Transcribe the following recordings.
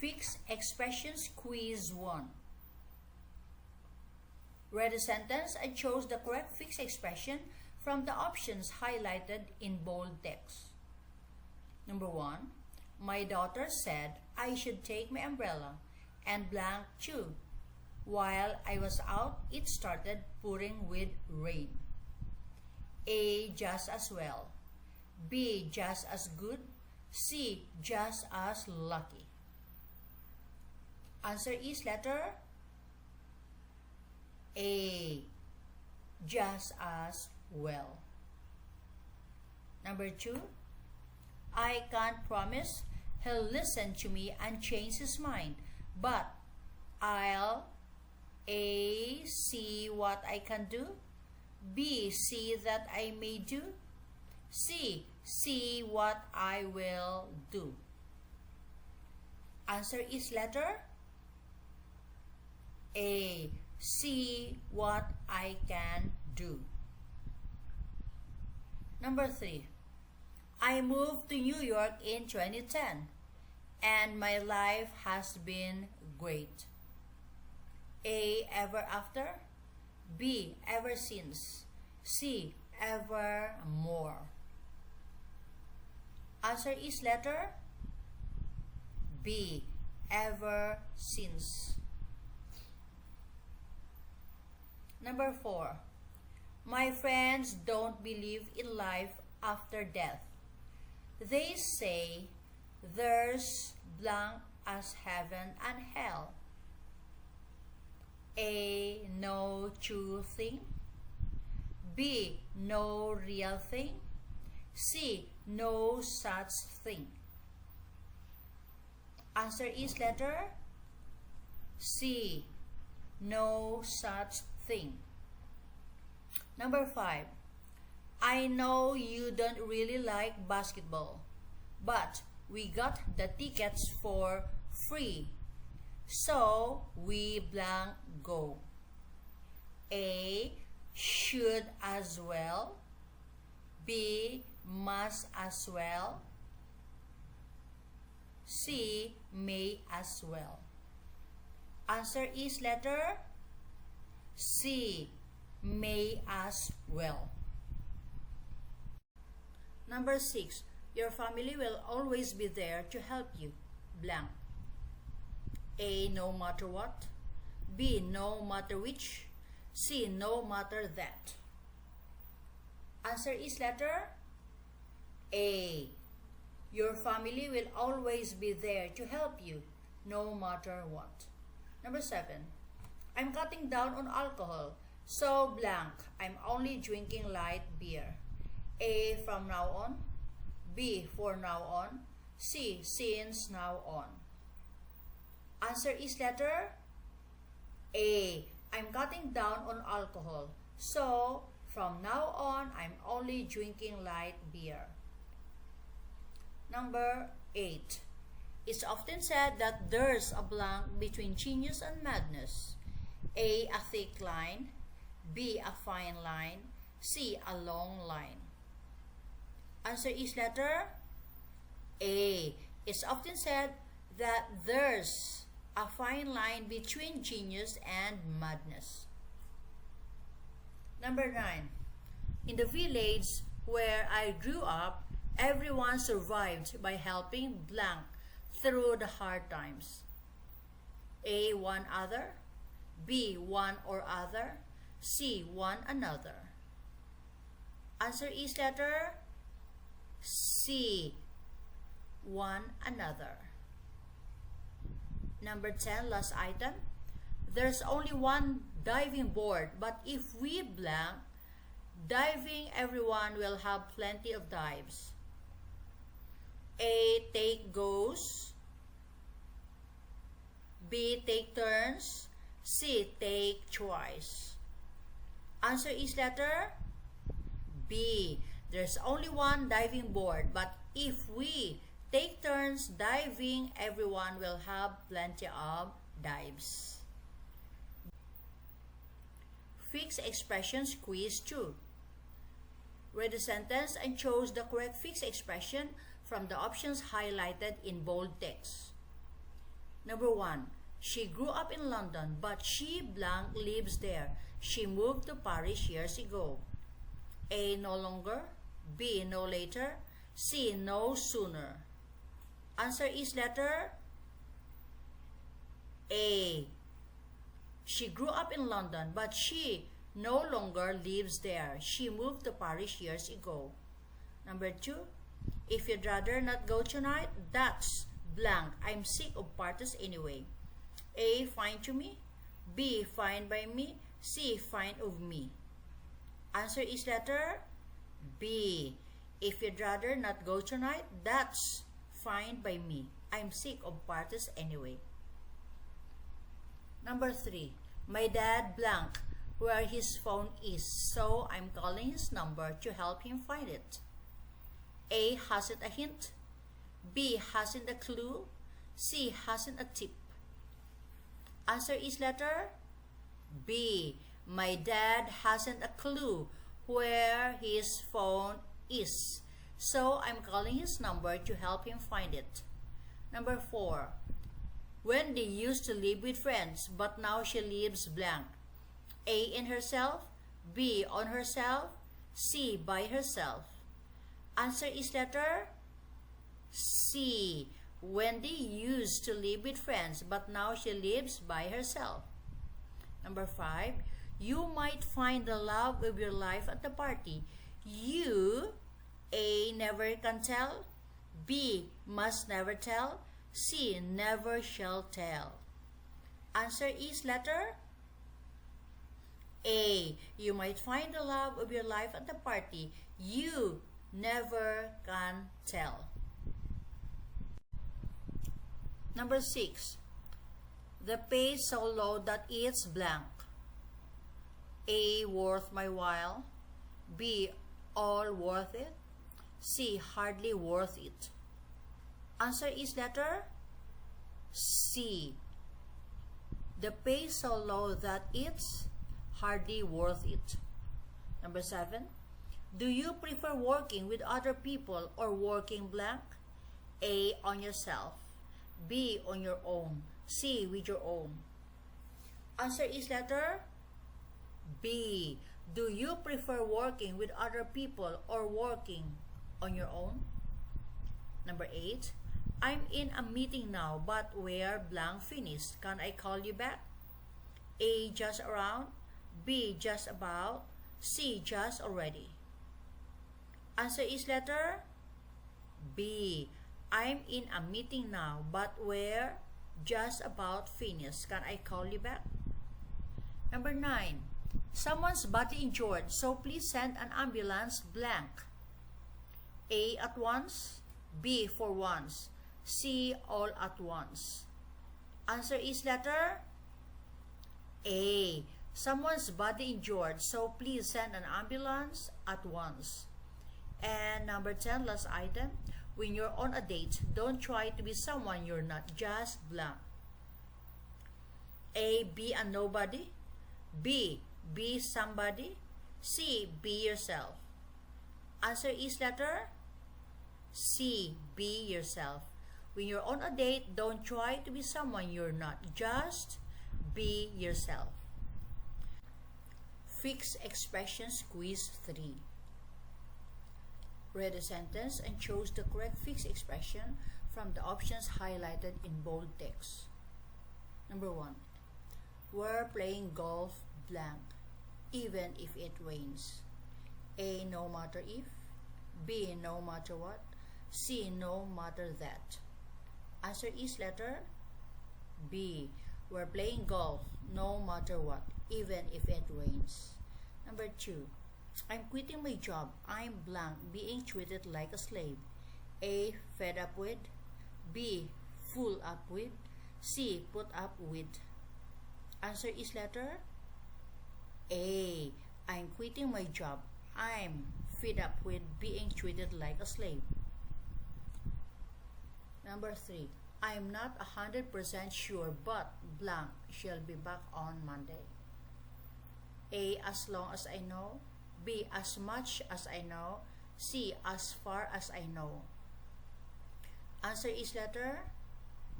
Fixed Expressions Quiz 1. Read the sentence and chose the correct fixed expression from the options highlighted in bold text. Number 1. My daughter said I should take my umbrella and blank too. While I was out, it started pouring with rain. A. Just as well. B. Just as good. C. Just as lucky. Answer is letter A. Just as well. Number 2. I can't promise he'll listen to me and change his mind, but I'll A. See what I can do. B. See that I may do. C. See what I will do. Answer is letter A. See what I can do. Number 3. I moved to New York in 2010 and my life has been great. A. Ever after. B. Ever since. C. Ever more. Answer is letter B. Ever since. Number 4. My friends don't believe in life after death. They say there's blank as heaven and hell. A. No true thing. B. No real thing. C. No such thing. Answer is letter C. No such thing. Number 5. I know you don't really like basketball, but we got the tickets for free, so we blank go. A. Should as well. B. Must as well. C. May as well. Answer is letter C. May as well. Number 6. Your family will always be there to help you. Blank. A. No matter what. B. No matter which. C. No matter that. Answer is letter A. Your family will always be there to help you, no matter what. Number 7. I'm cutting down on alcohol, so blank, I'm only drinking light beer. A. From now on. B. For now on. C. Since now on. Answer is letter A. I'm cutting down on alcohol, so from now on, I'm only drinking light beer. Number 8. It's often said that there's a blank between genius and madness. A. A thick line. B. A fine line. C. A long line. Answer is letter A. It's often said that there's a fine line between genius and madness. Number 9. In the village where I grew up, everyone survived by helping blank through the hard times. A. One other. B. One or other. C. One another. Answer is letter C. One another. Number 10, last item. There's only one diving board, but if we blank, diving, everyone will have plenty of dives. A. Take goes. B. Take turns. C. Take twice. Answer is letter B. There's only one diving board, but if we take turns diving, everyone will have plenty of dives. Fixed Expressions Quiz 2. Read the sentence and chose the correct fixed expression from the options highlighted in bold text. Number 1. She grew up in London, but she blank lives there. She moved to Paris years ago. A. No longer. B. No later. C. No sooner. Answer is letter A. She grew up in London, but she no longer lives there. She moved to Paris years ago. Number 2. If you'd rather not go tonight, that's blank. I'm sick of parties anyway. A. Fine to me. B. Fine by me. C. Fine of me. Answer is letter B. If you'd rather not go tonight, that's fine by me. I'm sick of parties anyway. Number 3. My dad blank where his phone is, so I'm calling his number to help him find it. A. Hasn't a hint. B. Hasn't a clue. C. Hasn't a tip. Answer is letter B. My dad hasn't a clue where his phone is, so I'm calling his number to help him find it. Number 4. Wendy used to live with friends, but now she lives blank. A. In herself. B. On herself. C. By herself. Answer is letter C. Wendy used to live with friends, but now she lives by herself. Number 5. You might find the love of your life at the party. You, A. Never can tell. B. Must never tell. C. Never shall tell. Answer is letter A. You might find the love of your life at the party. You never can tell. Number 6. The pay so low that it's blank. A. Worth my while. B. All worth it. C. Hardly worth it. Answer is letter C. The pay so low that it's hardly worth it. Number 7. Do you prefer working with other people or working blank? A. On yourself. B. On your own. C. With your own. Answer is letter B. Do you prefer working with other people or working on your own? Number 8. I'm in a meeting now, but we're blank finished. Can I call you back? A. Just around. B. Just about. C. Just already. Answer is letter B. I'm in a meeting now, but we're just about finished. Can I call you back? Number 9. Someone's body injured, so please send an ambulance blank. A. At once. B. For once. C. All at once. Answer is letter A. Someone's body injured, so please send an ambulance at once. And number 10, last item. When you're on a date, don't try to be someone you're not, just blank. A. Be a nobody. B. Be somebody. C. Be yourself. Answer is letter C. Be yourself. When you're on a date, don't try to be someone you're not, just be yourself. Fixed expressions quiz 3. Read a sentence and choose the correct fixed expression from the options highlighted in bold text. Number 1. We're playing golf blank, even if it rains. A. No matter if. B. No matter what. C. No matter that. Answer is letter B. We're playing golf no matter what, even if it rains. Number 2. I'm quitting my job. I'm blank, being treated like a slave. A. Fed up with. B. Full up with. C. Put up with. Answer is letter A. I'm quitting my job. I'm fed up with being treated like a slave. Number 3. I'm not 100% sure, but blank shall be back on Monday. A. As long as I know. B. As much as I know. C. As far as I know. Answer is letter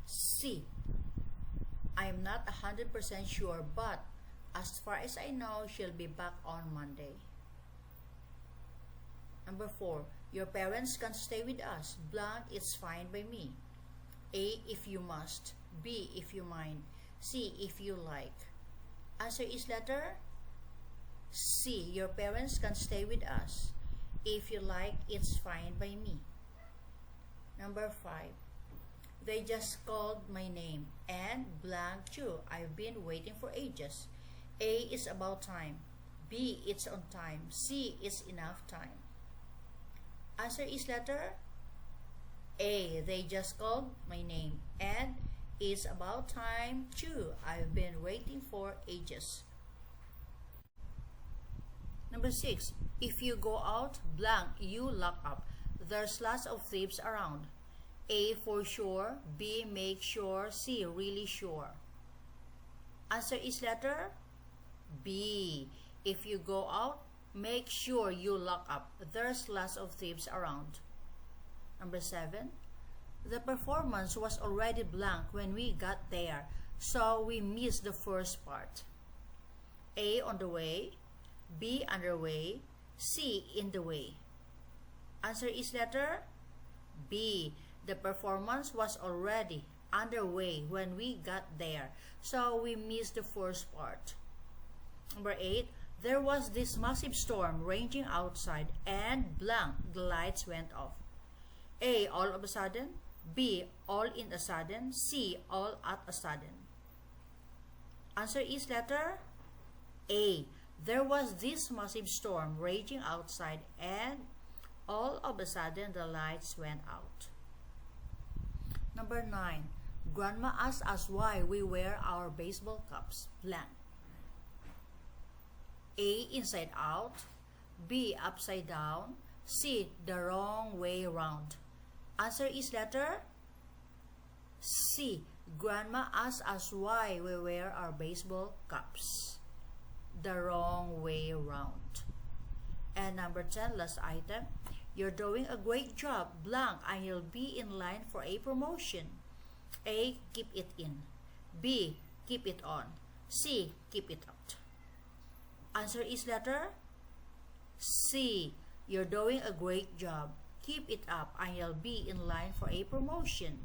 C. I'm not 100% sure, but as far as I know, she'll be back on Monday. Number 4, your parents can stay with us. Blank, it's fine by me. A, if you must. B, if you mind. C, if you like. Answer is letter C, your parents can stay with us. If you like, it's fine by me. Number 5, they just called my name and blank too. I've been waiting for ages. A, is about time. B, it's on time. C, is enough time. Answer is letter A, they just called my name and it's about time too. I've been waiting for ages. Number 6, if you go out, blank, you lock up. There's lots of thieves around. A, for sure. B, make sure. C, really sure. Answer is letter B. If you go out, make sure you lock up. There's lots of thieves around. Number 7, the performance was already blank when we got there, so we missed the first part. A, on the way. B, underway. C, in the way. Answer is letter B. The performance was already underway when we got there, so we missed the first part. Number 8, there was this massive storm raging outside and blank, the lights went off. A, all of a sudden. B, all in a sudden. C, all at a sudden. Answer is letter A. There was this massive storm raging outside and all of a sudden the lights went out. Number 9, Grandma asked us why we wear our baseball caps. Blank. A, inside out. B, upside down. C, the wrong way round. Answer is letter C. Grandma asked us why we wear our baseball caps the wrong way round. And number 10, last item. You're doing a great job, blank, and you'll be in line for a promotion. A, keep it in. B, keep it on. C, keep it out. Answer is letter C. You're doing a great job. Keep it up and you'll be in line for a promotion.